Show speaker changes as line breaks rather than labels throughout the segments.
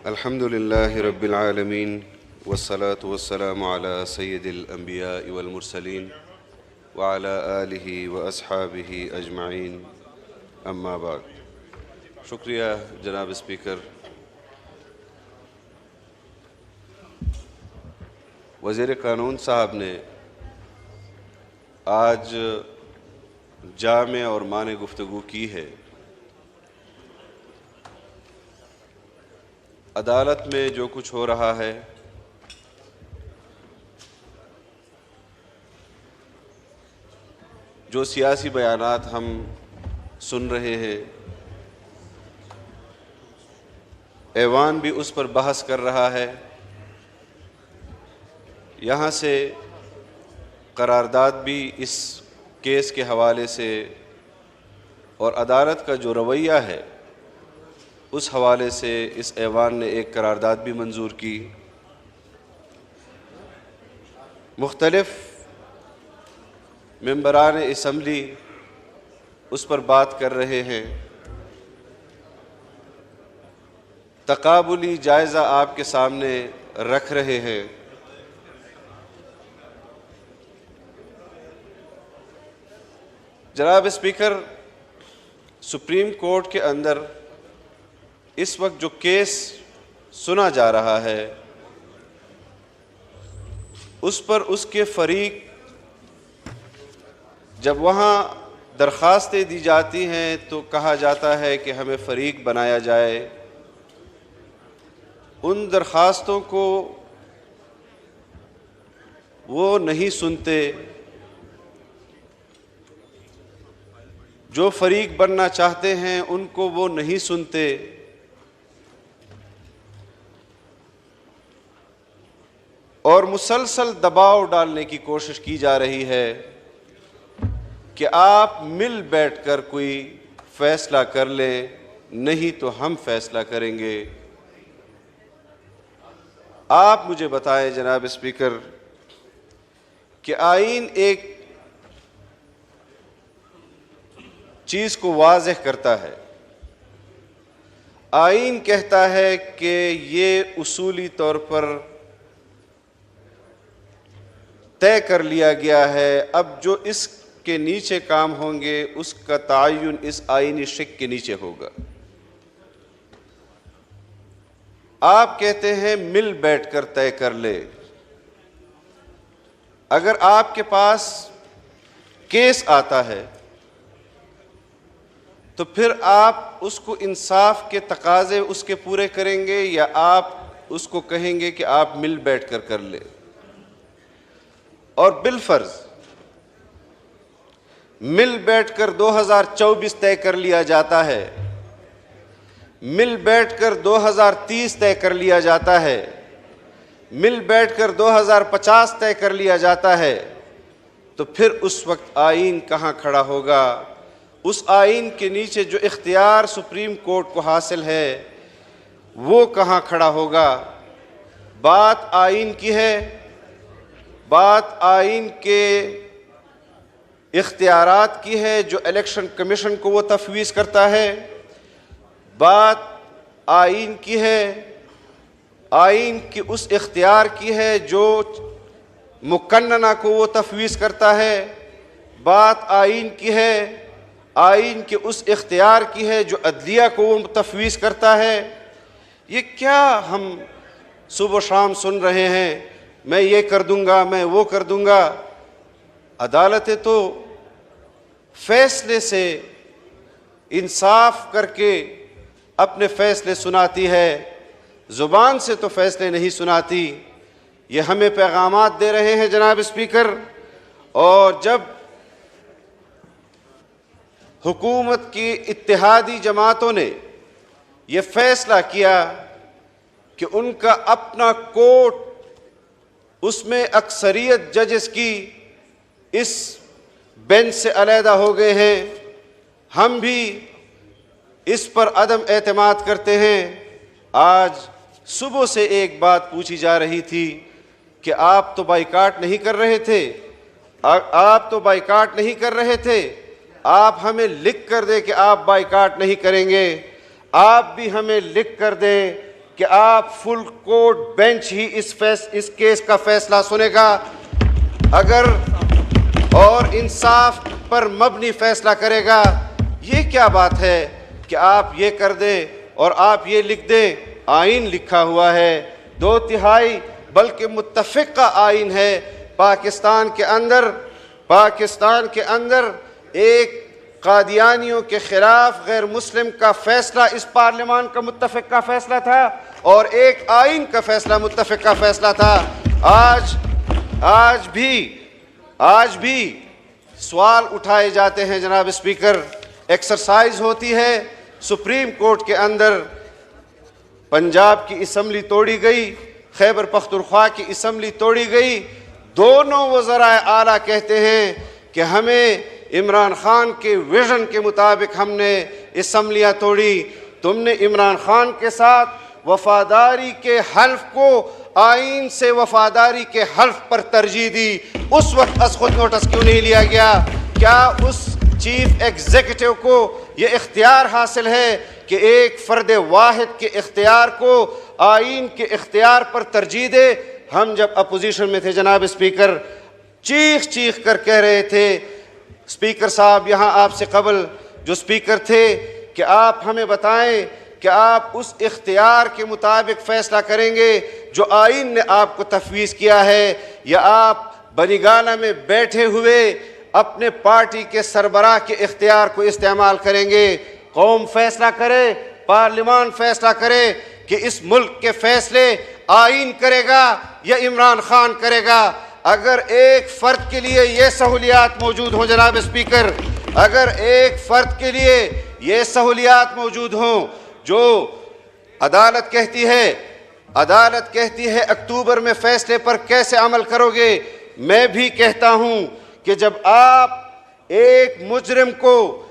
अल्हम्दुलिल्लाहि रब्बिल आलमीन वस्सलातु वस्सलामु अला सय्यिदिल अंबिया वल मुरसलीन व अला आलिहि व अस्हाबिहि अजमाइन अम्मा बाद। शुक्रिया जनाब स्पीकर। वज़ीर कानून साहब ने आज जामे और माने गुफ्तगू की है। अदालत में जो कुछ हो रहा है, जो सियासी बयानात हम सुन रहे हैं, ऐवान भी उस पर बहस कर रहा है। यहाँ से करारदाद भी इस केस के हवाले से और अदालत का जो रवैया है उस हवाले से इस ऐवान ने एक करारदाद भी मंजूर की। मुख्तलिफ मेंबरान असम्बली उस पर बात कर रहे हैं। तकाबुली जायज़ा आपके सामने रख रहे हैं। जनाब स्पीकर, सुप्रीम कोर्ट के अंदर इस वक्त जो केस सुना जा रहा है उस पर उसके फरीक जब वहाँ दरख्वास्तें दी जाती हैं तो कहा जाता है कि हमें फरीक बनाया जाए। उन दरख्वास्तों को वो नहीं सुनते। जो फरीक बनना चाहते हैं उनको वो नहीं सुनते। और मुसलसल दबाव डालने की कोशिश की जा रही है कि आप मिल बैठकर कोई फैसला कर लें, नहीं तो हम फैसला करेंगे। आप मुझे बताएं जनाब स्पीकर कि आईन एक चीज़ को वाज़ेह करता है। आईन कहता है कि ये उसूली तौर पर तय कर लिया गया है। अब जो इसके नीचे काम होंगे उसका तायुन इस आईनी शिक के नीचे होगा। आप कहते हैं मिल बैठकर तय कर ले। अगर आपके पास केस आता है तो फिर आप उसको इंसाफ के तकाजे उसके पूरे करेंगे या आप उसको कहेंगे कि आप मिल बैठकर कर ले। और बिलफर्ज मिल बैठकर 2024 तय कर लिया जाता है, मिल बैठकर 2030 तय कर लिया जाता है, मिल बैठकर 2050 तय कर लिया जाता है, तो फिर उस वक्त आईन कहाँ खड़ा होगा? उस आईन के नीचे जो इख्तियार सुप्रीम कोर्ट को हासिल है वो कहाँ खड़ा होगा? बात आईन की है, बात आईन के इख्तियारात की है जो इलेक्शन कमीशन को वो तफवीज़ करता है। बात आईन की है, आईन की उस इख्तियार की है जो मुकन्नना को वो तफवीज़ करता है। बात आईन की है, आईन के उस इख्तियार की है जो अदलिया को वो तफवीज़ करता है। ये क्या हम सुबह शाम सुन रहे हैं? मैं ये कर दूंगा, मैं वो कर दूंगा। अदालतें तो फैसले से इंसाफ करके अपने फैसले सुनाती है, ज़ुबान से तो फैसले नहीं सुनाती। ये हमें पैगामात दे रहे हैं जनाब स्पीकर। और जब हुकूमत की इत्तेहादी जमातों ने ये फैसला किया कि उनका अपना कोर्ट, उसमें अक्सरियत जजेस की इस बेंच से अलहदा हो गए हैं, हम भी इस पर अदम एतमाद करते हैं। आज सुबह से एक बात पूछी जा रही थी कि आप तो बाइकाट नहीं कर रहे थे, आप तो बाइकाट नहीं कर रहे थे, आप हमें लिख कर दें कि आप बाइकाट नहीं करेंगे। आप भी हमें लिख कर दें कि आप फुल कोर्ट बेंच ही इस केस का फैसला सुनेगा अगर और इंसाफ पर मबनी फैसला करेगा। ये क्या बात है कि आप ये कर दें और आप ये लिख दें, आइन लिखा हुआ है 2/3 बल्कि मुत्तफ़िक़ा आइन है। पाकिस्तान के अंदर एक कादियानियों के खिलाफ गैर मुस्लिम का फैसला इस पार्लियामान का मुत्तफ़िक़ा फैसला था और एक आइन का फैसला मुत्तफ़िक़ा फैसला था। आज भी सवाल उठाए जाते हैं जनाब स्पीकर, एक्सरसाइज होती है सुप्रीम कोर्ट के अंदर। पंजाब की असम्बली तोड़ी गई, खैबर पख्तूनख्वा की असम्बली तोड़ी गई। दोनों वज़राए आला कहते हैं कि हमें इमरान खान के विजन के मुताबिक हमने असम्बलियाँ तोड़ी। तुमने इमरान खान के साथ वफादारी के हल्फ को आइन से वफादारी के हल्फ पर तरजीह दी। उस वक्त अस खुद नोटिस क्यों नहीं लिया गया? क्या उस चीफ एग्जीक्यूटिव को ये इख्तियार हासिल है कि एक फ़र्द वाहिद के इख्तियार को आइन के इख्तियार पर तरजीह दे? हम जब अपोजिशन में थे जनाब स्पीकर, चीख कर कह रहे थे, स्पीकर साहब यहाँ आपसे कबल जो स्पीकर थे, कि आप हमें बताएं कि आप उस इख्तियार के मुताबिक फ़ैसला करेंगे जो आइन ने आपको तफवीज़ किया है, या आप बनीगाना में बैठे हुए अपने पार्टी के सरबराह के इख्तियार को इस्तेमाल करेंगे। कौम फैसला करे, पार्लियामान फैसला करे कि इस मुल्क के फैसले आइन करेगा या इमरान खान करेगा। अगर एक फ़र्द के लिए ये सहूलियात मौजूद हों जनाब स्पीकर, अगर एक फ़र्द के लिए ये सहूलियात मौजूद हों जो अदालत कहती है अक्टूबर में फ़ैसले पर कैसे अमल करोगे? मैं भी कहता हूँ कि जब आप एक मुजरिम को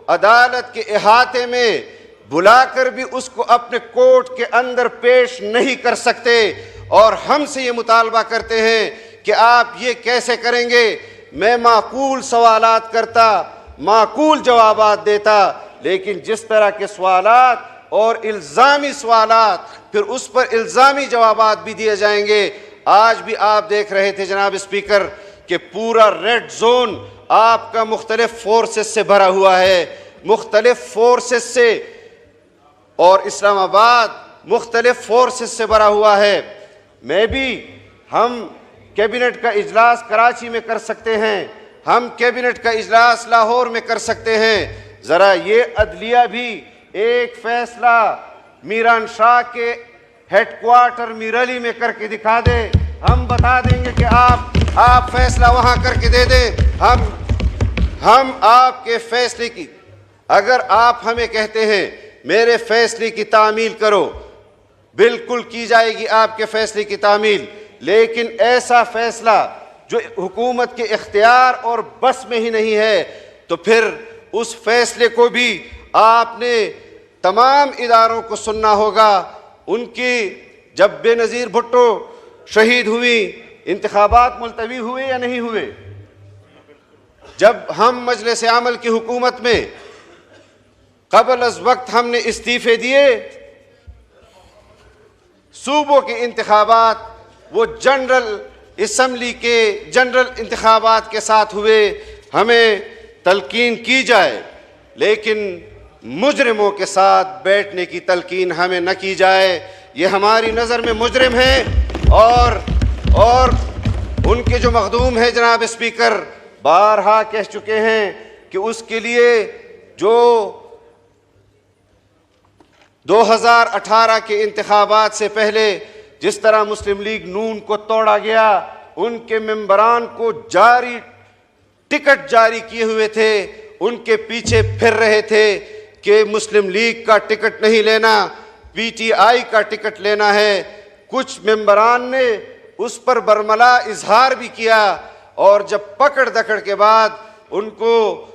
अदालत के इहाते में बुलाकर भी उसको अपने कोर्ट के अंदर पेश नहीं कर सकते और हमसे ये मुतालबा करते हैं कि आप ये कैसे करेंगे, मैं माकूल सवालात करता, माकूल जवाबात देता, लेकिन जिस तरह के सवालात और इल्ज़ामी सवालात, फिर उस पर इल्ज़ामी जवाबात भी दिए जाएंगे। आज भी आप देख रहे थे जनाब स्पीकर कि पूरा रेड जोन आपका मुख्तलिफ फोर्सेस से भरा हुआ है, मुख्तलिफ फोर्सेस से, और इस्लामाबाद मुख्तलिफ फोर्सेस से भरा हुआ है। हम कैबिनेट का इजलास कराची में कर सकते हैं, हम कैबिनेट का इजलास लाहौर में कर सकते हैं। ज़रा ये अदलिया भी एक फ़ैसला मीरान शाह के हेडक्वार्टर मीरली में करके दिखा दे, हम बता देंगे कि आप फैसला वहाँ करके दे दें। हम आपके फैसले की, अगर आप हमें कहते हैं मेरे फैसले की तामील करो, बिल्कुल की जाएगी आपके फैसले की तामील, लेकिन ऐसा फैसला जो हुकूमत के इख्तियार और बस में ही नहीं है, तो फिर उस फैसले को भी आपने तमाम इदारों को सुनना होगा। उनकी जब बेनज़ीर भुट्टो शहीद हुई, इंतखाबात मुलतवी हुए या नहीं हुए? जब हम मजलिस आमल की हुकूमत में क़ब्ल अज़ वक्त हमने इस्तीफ़े दिए, सूबों के इंतखाबात वो जनरल असम्बली के जनरल इंतखाबात के साथ हुए। हमें तलकीन की जाए, लेकिन मुजरिमों के साथ बैठने की तलकीन हमें न की जाए। ये हमारी नज़र में मुजरिम हैं और उनके जो मखदूम है जनाब स्पीकर बारहा कह चुके हैं कि उसके लिए जो 2018 के इंतखाबात से पहले जिस तरह मुस्लिम लीग नून को तोड़ा गया, उनके मेंबरान को टिकट जारी किए हुए थे, उनके पीछे फिर रहे थे कि मुस्लिम लीग का टिकट नहीं लेना, पीटीआई का टिकट लेना है। कुछ मेंबरान ने उस पर बरमला इजहार भी किया, और जब पकड़ दकड़ के बाद उनको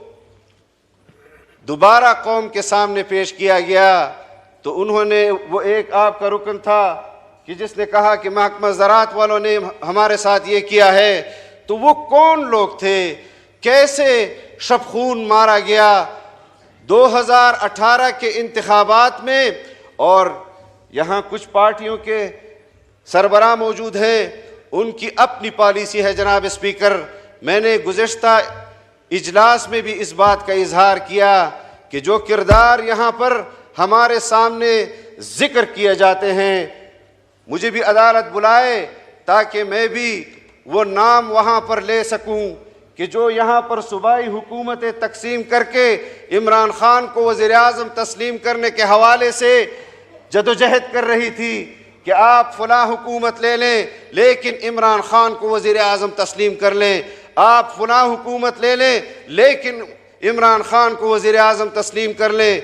दोबारा कौम के सामने पेश किया गया, तो उन्होंने, वो एक आपका रुकन था कि जिसने कहा कि महकमा ज़राअत वालों ने हमारे साथ ये किया है, तो वो कौन लोग थे, कैसे शबखून मारा गया 2018 के इंतखाबात में, और यहाँ कुछ पार्टियों के सरबराह मौजूद हैं, उनकी अपनी पॉलिसी है। जनाब स्पीकर, मैंने गुज़िश्ता इजलास में भी इस बात का इजहार किया कि जो किरदार यहाँ पर हमारे सामने जिक्र किए जाते हैं, मुझे भी अदालत बुलाए ताकि मैं भी वो नाम वहाँ पर ले सकूँ कि जो यहाँ पर सूबाई हुकूमतें तकसीम करके इमरान खान को वज़ीर आज़म तस्लीम करने के हवाले से जदोजहद कर रही थी कि आप फलां हुकूमत ले लें लेकिन इमरान खान को वज़ीर आज़म तस्लीम कर लें, आप फलां हुकूमत ले लें लेकिन इमरान खान को वज़ीर आज़म तस्लीम कर लें।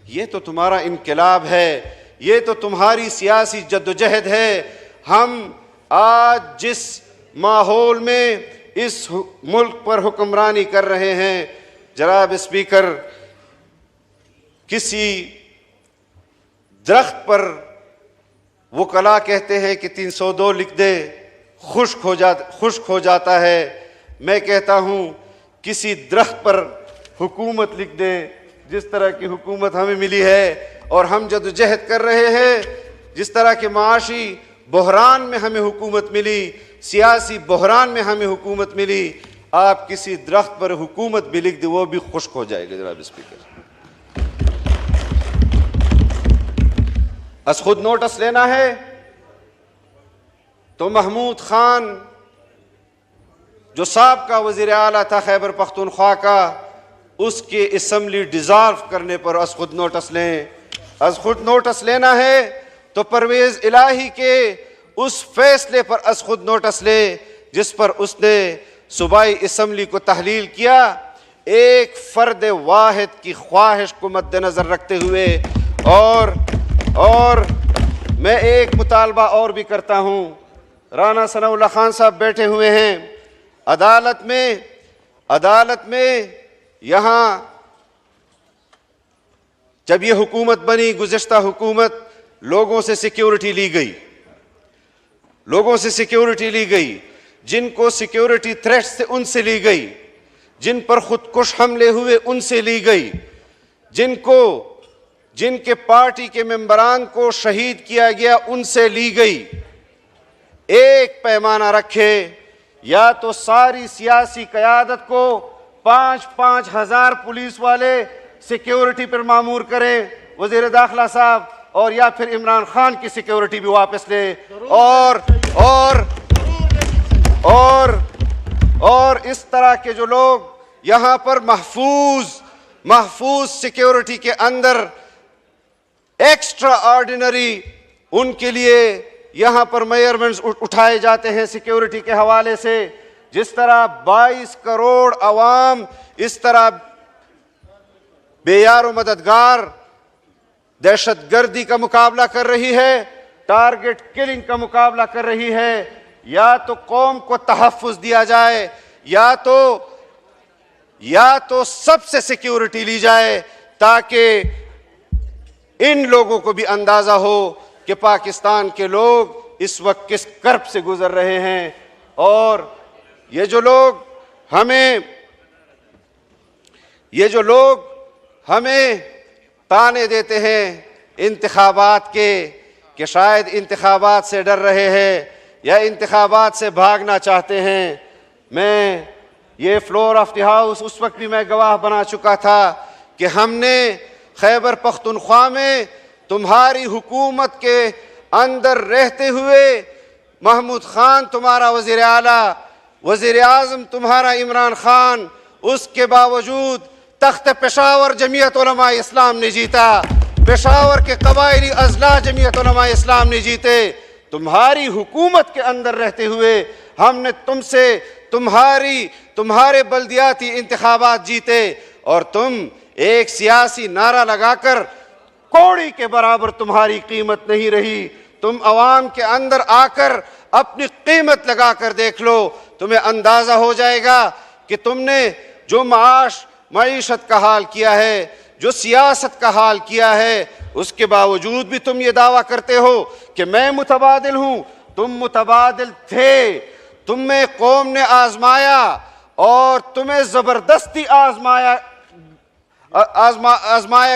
ये तो तुम्हारा इनकलाब है, ये तो तुम्हारी सियासी जद्दोजहद है। हम आज जिस माहौल में इस मुल्क पर हुक्मरानी कर रहे हैं, जनाब स्पीकर, किसी दरख्त पर वकला कहते हैं कि 302 लिख दे खुश्क हो जाता है। मैं कहता हूँ किसी दरख्त पर हुकूमत लिख दे, जिस तरह की हुकूमत हमें मिली है और हम जदोजहद कर रहे हैं, जिस तरह के माशी बहरान में हमें हुकूमत मिली, सियासी बहरान में हमें हुकूमत मिली, आप किसी दरख्त पर हुकूमत भी लिख दे वो भी खुश्क हो जाएगा। जनाब स्पीकर, अस खुद नोटिस लेना है तो महमूद खान जो साबका वज़ीर आला था खैबर पख्तूनख्वा का, उसके असम्बली डिज़ॉल्व करने पर अस खुद नोटिस लें। अस खुद नोटिस लेना है तो परवेज़ इलाही के उस फैसले पर अस खुद नोटिस ले जिस पर उसने सूबाई असम्बली को तहलील किया, एक फ़र्द वाहिद की ख्वाहिश को मद्देनज़र रखते हुए। और मैं एक मुतालबा और भी करता हूँ, राना सनाउल्लाह खान साहब बैठे हुए हैं अदालत में यहाँ जब ये हुकूमत बनी, गुज़िश्ता हुकूमत, लोगों से सिक्योरिटी ली गई, जिनको सिक्योरिटी थ्रेट्स थे उनसे ली गई, जिन पर खुदकुश हमले हुए उनसे ली गई, जिनके पार्टी के मेंबरान को शहीद किया गया उनसे ली गई। एक पैमाना रखे, या तो सारी सियासी क़यादत को 5-5 हज़ार पुलिस वाले सिक्योरिटी पर मामूर करें वज़ीर दाखिला साहब, और या फिर इमरान खान की सिक्योरिटी भी वापस ले, और इस तरह के जो लोग यहाँ पर महफूज सिक्योरिटी के अंदर एक्स्ट्रा ऑर्डिनरी, उनके लिए यहाँ पर मेजरमेंट्स उठाए जाते हैं सिक्योरिटी के हवाले से। जिस तरह 22 करोड़ अवाम इस तरह बेयार मददगार दहशतगर्दी का मुकाबला कर रही है, टारगेट किलिंग का मुकाबला कर रही है, या तो कौम को तहफ़्फ़ुज़ दिया जाए या तो सबसे सिक्योरिटी ली जाए, ताकि इन लोगों को भी अंदाज़ा हो कि पाकिस्तान के लोग इस वक्त किस कर्ब से गुजर रहे हैं। और ये जो लोग हमें ताने देते हैं इंतखाबात के, कि शायद इंतखाबात से डर रहे हैं या इंतखाबात से भागना चाहते हैं, मैं ये फ्लोर ऑफ द हाउस उस वक्त भी मैं गवाह बना चुका था कि हमने खैबर पख्तूनख्वा में तुम्हारी हुकूमत के अंदर रहते हुए महमूद खान तुम्हारा वज़ीर आला, वज़ीर आज़म तुम्हारा इमरान खान, उसके बावजूद तख्त पेशावर जमीयत उलमा इस्लाम ने जीता, पेशावर के कबायली अज़ला जमीयत उलमा इस्लाम ने जीते। तुम्हारी हुकूमत के अंदर रहते हुए हमने तुमसे तुम्हारे बल्दियाती इंतखाबात जीते, और तुम एक सियासी नारा लगाकर कौड़ी के बराबर तुम्हारी कीमत नहीं रही। तुम अवाम के अंदर आकर अपनी कीमत लगाकर देख लो, तुम्हें अंदाज़ा हो जाएगा कि तुमने जो मईशत का हाल किया है, जो सियासत का हाल किया है, उसके बावजूद भी तुम ये दावा करते हो कि मैं मुतबादिल हूँ। तुम मुतबादिल थे, तुम्हें कौम ने आजमाया और तुम्हें ज़बरदस्ती आजमाया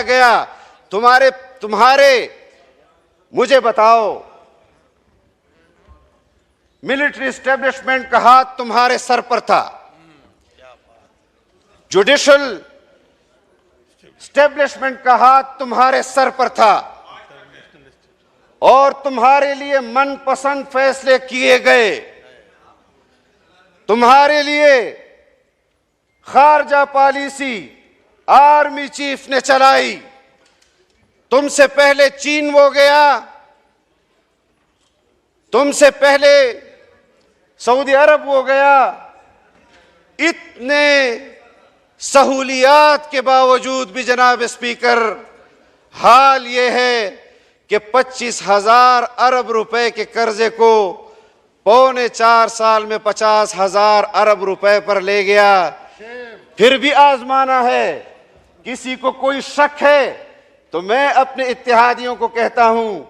गया। तुम्हारे मुझे बताओ, मिलिट्री एस्टेब्लिशमेंट का हाथ तुम्हारे सर पर था, जुडिशल एस्टेब्लिशमेंट का हाथ तुम्हारे सर पर था, और तुम्हारे लिए मनपसंद फैसले किए गए। तुम्हारे लिए खारजा पॉलिसी आर्मी चीफ ने चलाई। तुमसे पहले चीन वो गया, तुमसे पहले सऊदी अरब वो गया। इतने सहूलियात के बावजूद भी जनाब स्पीकर, हाल ये है कि 25,000 अरब रुपए के कर्जे को पौने 4 साल में 50,000 अरब रुपए पर ले गया। फिर भी आजमाना है। किसी को कोई शक है तो मैं अपने इत्तेहादियों को कहता हूं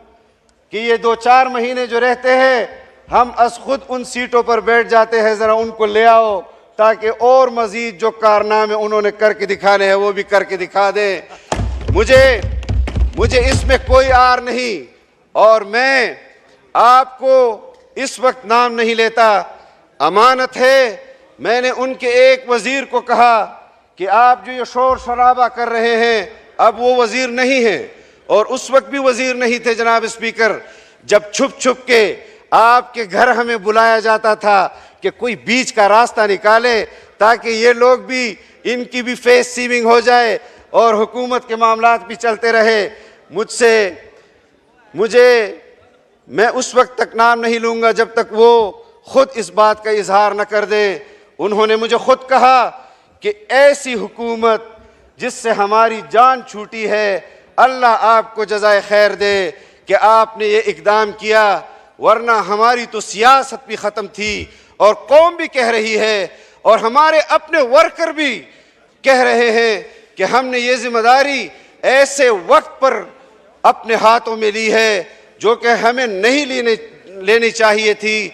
कि ये 2-4 महीने जो रहते हैं, हम अस खुद उन सीटों पर बैठ जाते हैं, जरा उनको ले आओ ताकि और मजीद जो कारनामे उन्होंने करके दिखाने हैं वो भी करके दिखा दें। मुझे इसमें कोई आर नहीं, और मैं आपको इस वक्त नाम नहीं लेता, अमानत है। मैंने उनके एक वजीर को कहा कि आप जो ये शोर शराबा कर रहे हैं, अब वो वजीर नहीं है, और उस वक्त भी वजीर नहीं थे जनाब स्पीकर, जब छुप छुप के आपके घर हमें बुलाया जाता था कि कोई बीच का रास्ता निकाले ताकि ये लोग भी, इनकी भी फेस सीविंग हो जाए और हुकूमत के मामलात भी चलते रहे। मैं उस वक्त तक नाम नहीं लूंगा जब तक वो खुद इस बात का इजहार न कर दे। उन्होंने मुझे खुद कहा कि ऐसी हुकूमत जिससे हमारी जान छूटी है, अल्लाह आपको जज़ाए खैर दे कि आपने ये इक़दाम किया, वरना हमारी तो सियासत भी ख़त्म थी और कौम भी कह रही है और हमारे अपने वर्कर भी कह रहे हैं कि हमने ये जिम्मेदारी ऐसे वक्त पर अपने हाथों में ली है जो कि हमें नहीं लेनी चाहिए थी।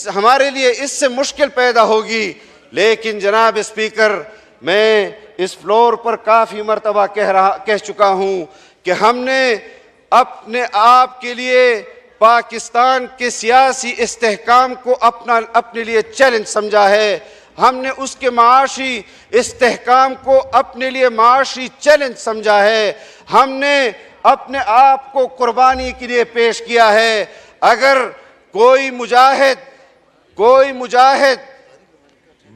हमारे लिए इससे मुश्किल पैदा होगी। लेकिन जनाब स्पीकर, मैं इस फ्लोर पर काफ़ी मरतबा कह चुका हूँ कि हमने अपने आप के लिए पाकिस्तान के सियासी इस्तेहकाम को अपने लिए चैलेंज समझा है। हमने उसके माशी इस्तेहकाम को अपने लिए माशी चैलेंज समझा है। हमने अपने आप को कुर्बानी के लिए पेश किया है। अगर कोई मुजाहिद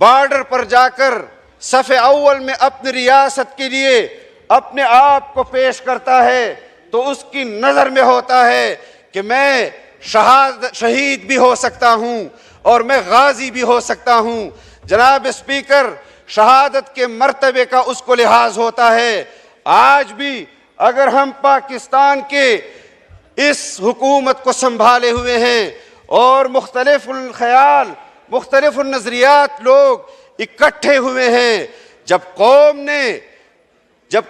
बॉर्डर पर जाकर सफ़े अव्वल में अपनी रियासत के लिए अपने आप को पेश करता है तो उसकी नज़र में होता है कि मैं शहीद भी हो सकता हूँ और मैं गाजी भी हो सकता हूँ। जनाब स्पीकर, शहादत के मर्तबे का उसको लिहाज होता है। आज भी अगर हम पाकिस्तान के इस हुकूमत को संभाले हुए हैं और मुख्तलिफुल ख्याल, मुख्तलिफुल नज़रियात लोग इकट्ठे हुए हैं, जब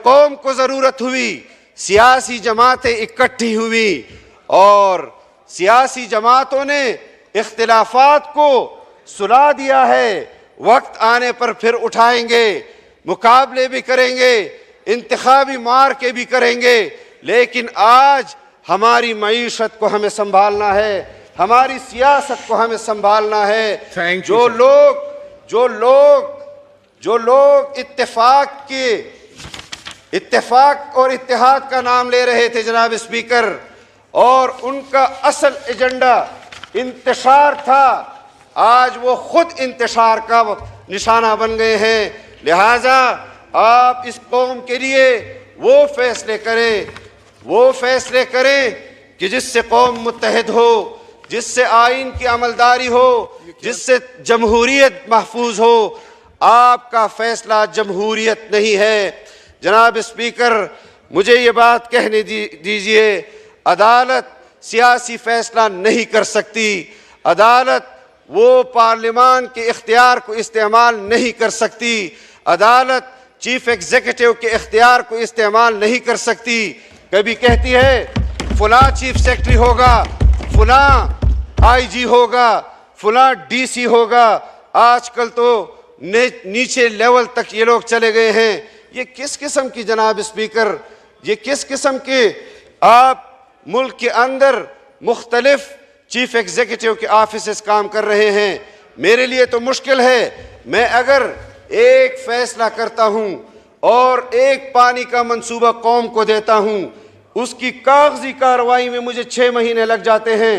कौम को ज़रूरत हुई, सियासी जमातें इकट्ठी हुई और सियासी जमातों ने इख्तिलाफात को सुलझा दिया है। वक्त आने पर फिर उठाएंगे, मुकाबले भी करेंगे, इंतखाबी मार के भी करेंगे, लेकिन आज हमारी मईशत को हमें संभालना है, हमारी सियासत को हमें संभालना है। जो लोग इत्तेफाक और इत्तेहाद का नाम ले रहे थे जनाब स्पीकर, और उनका असल एजेंडा इंतशार था, आज वो खुद इंतशार का निशाना बन गए हैं। लिहाजा आप इस कौम के लिए वो फैसले करें कि जिससे कौम मुत्तहिद हो, जिससे आइन की अमलदारी हो, जिससे जमहूरियत महफूज हो। आपका फैसला जमहूरियत नहीं है। जनाब स्पीकर, मुझे ये बात कहने दीजिए, अदालत सियासी फैसला नहीं कर सकती। अदालत वो पार्लियामान के इख्तियार को इस्तेमाल नहीं कर सकती। अदालत चीफ एग्जीक्यूटिव के इख्तियार को इस्तेमाल नहीं कर सकती। कभी कहती है फलां चीफ सेक्रेटरी होगा, फलां आईजी होगा, फलां डीसी होगा। आजकल तो नीचे लेवल तक ये लोग चले गए हैं। ये किस किस्म की, जनाब स्पीकर, ये किस किस्म के आप मुल्क के अंदर मुख्तलिफ चीफ एग्जीक्यूटिव के ऑफिस काम कर रहे हैं। मेरे लिए तो मुश्किल है, मैं अगर एक फैसला करता हूं और एक पानी का मंसूबा कौम को देता हूं, उसकी कागजी कार्रवाई में मुझे 6 महीने लग जाते हैं।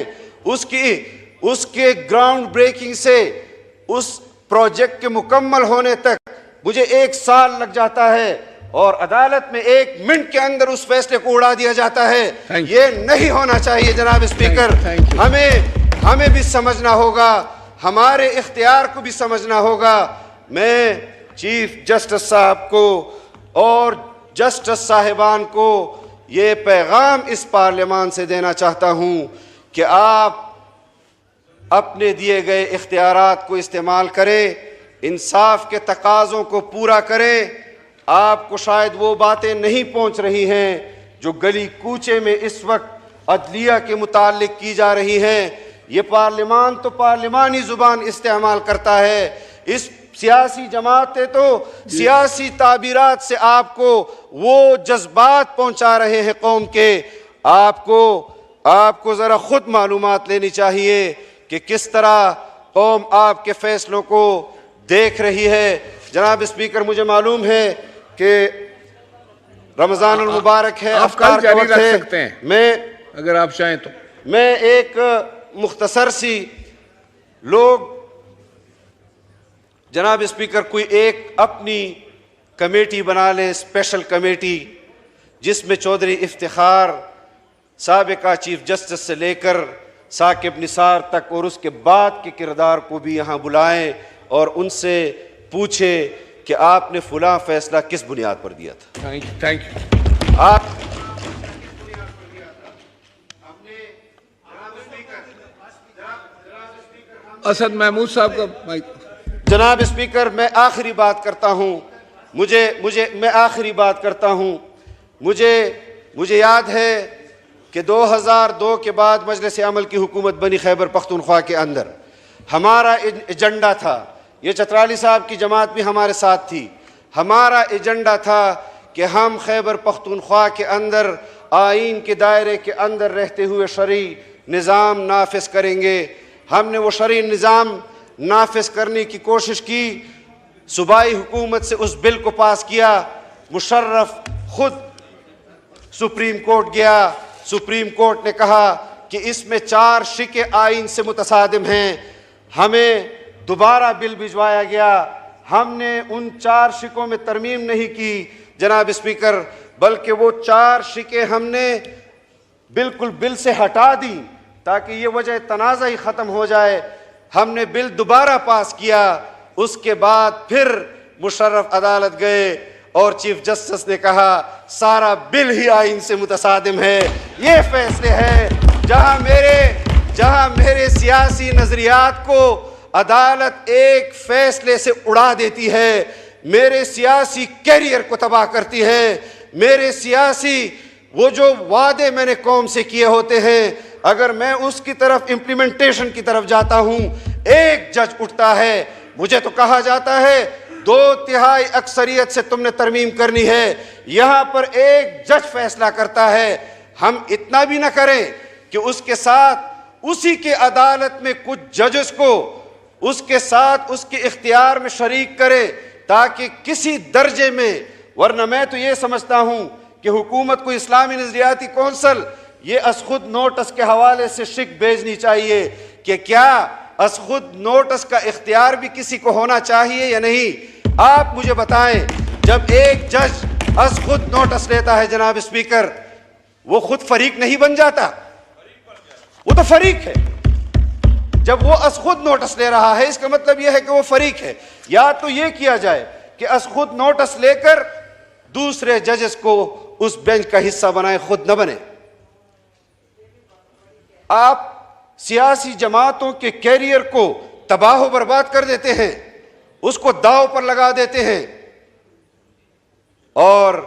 उसके ग्राउंड ब्रेकिंग से उस प्रोजेक्ट के मुकम्मल होने तक मुझे 1 साल लग जाता है और अदालत में 1 मिनट के अंदर उस फैसले को उड़ा दिया जाता है। ये नहीं होना चाहिए जनाब स्पीकर। हमें भी समझना होगा, हमारे इख्तियार को भी समझना होगा। मैं चीफ जस्टिस साहब को और जस्टिस साहिबान को ये पैगाम इस पार्लियामान से देना चाहता हूं कि आप अपने दिए गए इख्तियारात को इस्तेमाल करें, इंसाफ के तकाज़ों को पूरा करें। आपको शायद वो बातें नहीं पहुंच रही हैं जो गली कूचे में इस वक्त अदलिया के मुताल्लिक की जा रही हैं। ये पार्लियामान तो पार्लिमानी ज़ुबान इस्तेमाल करता है, इस सियासी जमातें तो सियासी ताबीरात से आपको वो जज्बात पहुंचा रहे हैं कौम के। आपको ज़रा खुद मालूमात लेनी चाहिए कि किस तरह कौम आपके फैसलों को देख रही है। जनाब स्पीकर, मुझे मालूम है कि रमज़ान मुबारक है,
अफ्तार जारी रख सकते हैं
मैं
अगर आप चाहें तो।
मैं एक मुख्तसर सी लोग जनाब स्पीकर कोई एक अपनी कमेटी बना लें, स्पेशल कमेटी, जिसमें चौधरी इफ्तिखार साबिका चीफ जस्टिस से लेकर साकिब निसार तक और उसके बाद के किरदार को भी यहाँ बुलाएं और उनसे पूछे कि आपने फुला फैसला किस बुनियाद पर दिया था।
Thank you.
आप
असद महमूद साहब का माइक।
जनाब स्पीकर, मैं आखिरी बात करता हूँ। मैं आखिरी बात करता हूँ। मुझे याद है कि 2002 के बाद मजलिस अमल की हुकूमत बनी खैबर पख्तूनख्वा के अंदर। हमारा एजेंडा था, ये चतराली साहब की जमात भी हमारे साथ थी, हमारा एजेंडा था कि हम खैबर पख्तूनख्वा के अंदर आइन के दायरे के अंदर रहते हुए शरई निज़ाम नाफिज करेंगे। हमने वो शरई निज़ाम नाफिज करने की कोशिश की, सूबाई हुकूमत से उस बिल को पास किया। मुशर्रफ खुद सुप्रीम कोर्ट गया, सुप्रीम कोर्ट ने कहा कि इसमें 4 शिके आइन से मुतसादिम हैं। हमें दोबारा बिल भिजवाया गया, हमने उन 4 शिकों में तरमीम नहीं की जनाब स्पीकर, बल्कि वो 4 शिके हमने बिल्कुल बिल से हटा दी ताकि ये वजह तनाज़ा ही ख़त्म हो जाए। हमने बिल दोबारा पास किया, उसके बाद फिर मुशर्रफ अदालत गए और चीफ जस्टिस ने कहा सारा बिल ही आइन से मुतसादिम है। ये फैसले हैं जहां मेरे सियासी नजरियात को अदालत एक फैसले से उड़ा देती है, मेरे सियासी कैरियर को तबाह करती है, मेरे सियासी वो जो वादे मैंने कौम से किए होते हैं, अगर मैं उसकी तरफ इम्प्लीमेंटेशन की तरफ जाता हूं, एक जज उठता है, मुझे तो कहा जाता है 2/3 अक्सरियत से तुमने तरमीम करनी है, यहां पर एक जज फैसला करता है। हम इतना भी ना करें कि उसके साथ उसी के अदालत में कुछ जजेस को उसके साथ उसके इख्तियार में शरीक करे ताकि किसी दर्जे में, वरना मैं तो ये समझता हूं कि हुकूमत को इस्लामी नजरियाती कौंसल ये असखुद नोटिस के हवाले से शिक भेजनी चाहिए कि क्या असखुद नोटिस का इख्तियार भी किसी को होना चाहिए या नहीं। आप मुझे बताएं, जब एक जज असखुद नोटिस लेता है जनाब स्पीकर, वो खुद फरीक नहीं बन जाता, वो तो फरीक है। जब वो असखुद नोटिस ले रहा है, इसका मतलब यह है कि वो फरीक है। या तो ये किया जाए कि असखुद नोटिस लेकर दूसरे जजेस को उस बेंच का हिस्सा बनाए, खुद न बने। आप सियासी जमातों के कैरियर को तबाह बर्बाद कर देते हैं, उसको दांव पर लगा देते हैं, और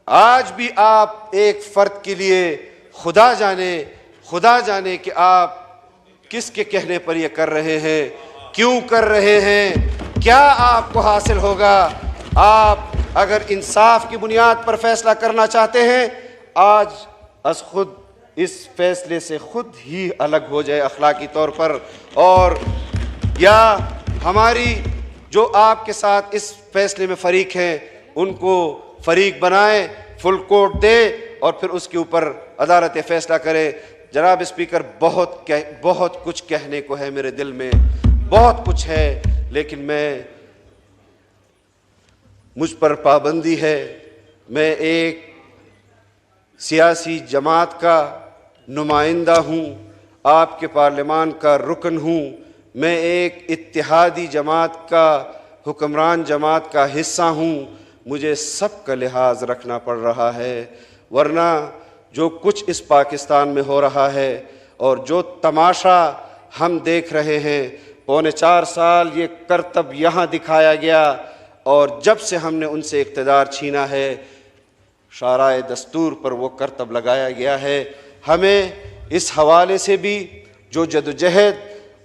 आज भी आप एक फर्द के लिए खुदा जाने कि आप किसके कहने पर यह कर रहे हैं, क्यों कर रहे हैं, क्या आपको हासिल होगा। आप अगर इंसाफ की बुनियाद पर फैसला करना चाहते हैं, आज असखुद इस फैसले से खुद ही अलग हो जाए अखलाकी तौर पर, और या हमारी जो आपके साथ इस फैसले में फ़रीक हैं उनको फ़रीक बनाए, फुल कोर्ट दे और फिर उसके ऊपर अदालत फैसला करे। जनाब स्पीकर, बहुत कुछ कहने को है मेरे दिल में, बहुत कुछ है, लेकिन मुझ पर पाबंदी है। मैं एक सियासी जमात का नुमाइंदा हूँ, आपके पार्लियामान का रुकन हूँ, मैं एक इत्तेहादी जमात का, हुक्मरान जमात का हिस्सा हूँ, मुझे सब का लिहाज रखना पड़ रहा है। वरना जो कुछ इस पाकिस्तान में हो रहा है और जो तमाशा हम देख रहे हैं, 4.25 साल ये करतब यहाँ दिखाया गया, और जब से हमने उनसे इक़्तिदार छीना है शाराए दस्तूर पर वो करतब लगाया गया है। हमें इस हवाले से भी जो जदोजहद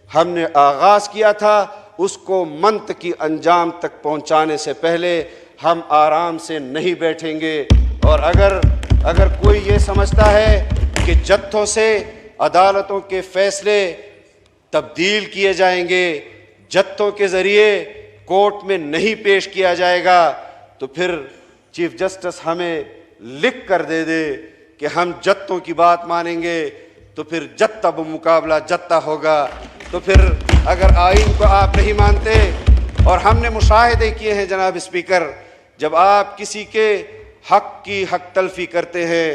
हमने आगाज़ किया था उसको मंतकी अंजाम तक पहुँचाने से पहले हम आराम से नहीं बैठेंगे। और अगर कोई ये समझता है कि जत्थों से अदालतों के फ़ैसले तब्दील किए जाएंगे, जत्थों के ज़रिए कोर्ट में नहीं पेश किया जाएगा, तो फिर चीफ जस्टिस हमें लिख कर दे दे कि हम जत्थों की बात मानेंगे, तो फिर जत्ता बमुकाबला जत्ता होगा। तो फिर अगर आइन को आप नहीं मानते, और हमने मुशाहिदे किए हैं जनाब स्पीकर, जब आप किसी के हक की हक तलफी करते हैं,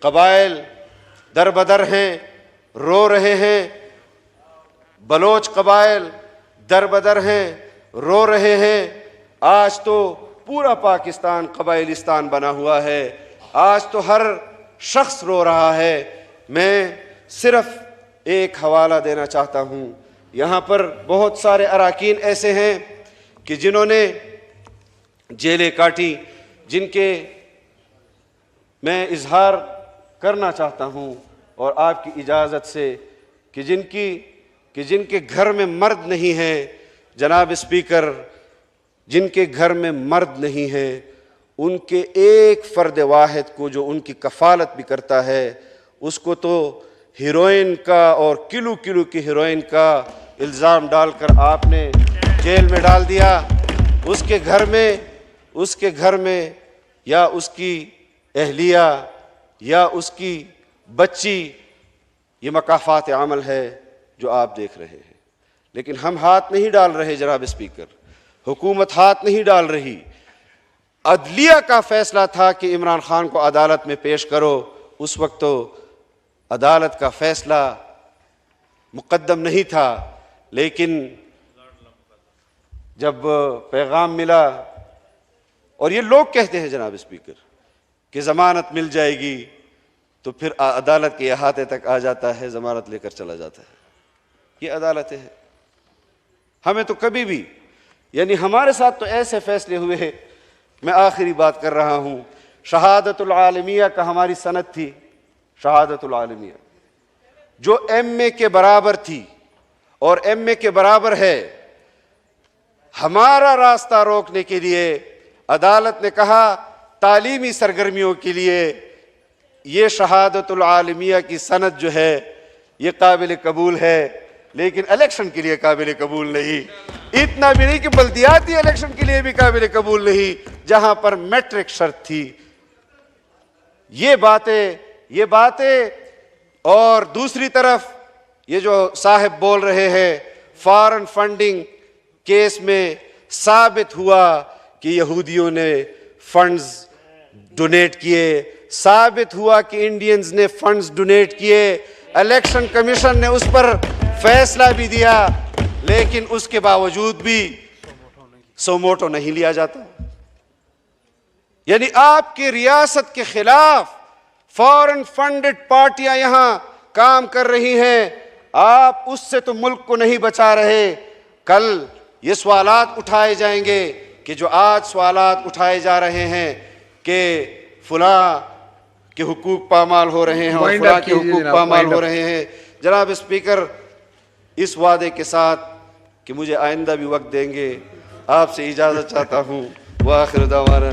कबाइल दरबदर हैं, रो रहे हैं, बलोच कबाइल दरबदर हैं, रो रहे हैं। आज तो पूरा पाकिस्तान कबाइलिस्तान बना हुआ है, आज तो हर शख्स रो रहा है। मैं सिर्फ एक हवाला देना चाहता हूँ, यहाँ पर बहुत सारे अरकान ऐसे हैं कि जिन्होंने जेलें काटी, जिनके मैं इजहार करना चाहता हूँ और आपकी इजाज़त से कि जिनके घर में मर्द नहीं हैं जनाब स्पीकर, जिनके घर में मर्द नहीं हैं, उनके एक फ़र्द वाहिद को जो उनकी कफ़ालत भी करता है, उसको तो हीरोइन का और किलो किलो की हीरोइन का इल्ज़ाम डालकर आपने जेल में डाल दिया। उसके घर में या उसकी अहलिया या उसकी बच्ची, ये मकाफ़ात अमल है जो आप देख रहे हैं। लेकिन हम हाथ नहीं डाल रहे जनाब स्पीकर, हुकूमत हाथ नहीं डाल रही। अदलिया का फैसला था कि इमरान खान को अदालत में पेश करो, उस वक्त तो अदालत का फैसला मुकद्दम नहीं था, लेकिन जब पैगाम मिला, और ये लोग कहते हैं जनाब स्पीकर कि ज़मानत मिल जाएगी, तो फिर अदालत के अहाते तक आ जाता है, ज़मानत लेकर चला जाता है। ये अदालतें हैं। हमें तो कभी भी, यानी हमारे साथ तो ऐसे फैसले हुए हैं। मैं आखिरी बात कर रहा हूँ, शहादतुल आलमिया का हमारी सनद थी, शहादतुल आलमिया जो MA के बराबर थी और MA के बराबर है। हमारा रास्ता रोकने के लिए अदालत ने कहा तालीमी सरगर्मियों के लिए ये शहादतुल आलमिया की सनद जो है ये काबिल कबूल है, लेकिन इलेक्शन के लिए काबिल कबूल नहीं। इतना भी नहीं कि बल्दियाती इलेक्शन के लिए भी काबिल कबूल नहीं, जहां पर मैट्रिक शर्त थी। ये बातें और दूसरी तरफ ये जो साहिब बोल रहे हैं फॉरेन फंडिंग केस में साबित हुआ कि यहूदियों ने फंड्स डोनेट किए, साबित हुआ कि इंडियंस ने फंड्स डोनेट किए। इलेक्शन कमीशन ने उस पर फैसला भी दिया, लेकिन उसके बावजूद भी सोमोटो नहीं लिया जाता। यानी आपकी रियासत के खिलाफ फॉरेन फंडेड पार्टियां यहां काम कर रही हैं, आप उससे तो मुल्क को नहीं बचा रहे। कल ये सवालात उठाए जाएंगे कि जो आज सवालात उठाए जा रहे हैं कि फुला के हुकूक पामाल हो रहे हैं और फुला के हुकूक पामाल हो रहे हैं। जनाब स्पीकर, इस वादे के साथ कि मुझे आइंदा भी वक्त देंगे, आपसे इजाज़त चाहता हूँ। वाखिर दावाना।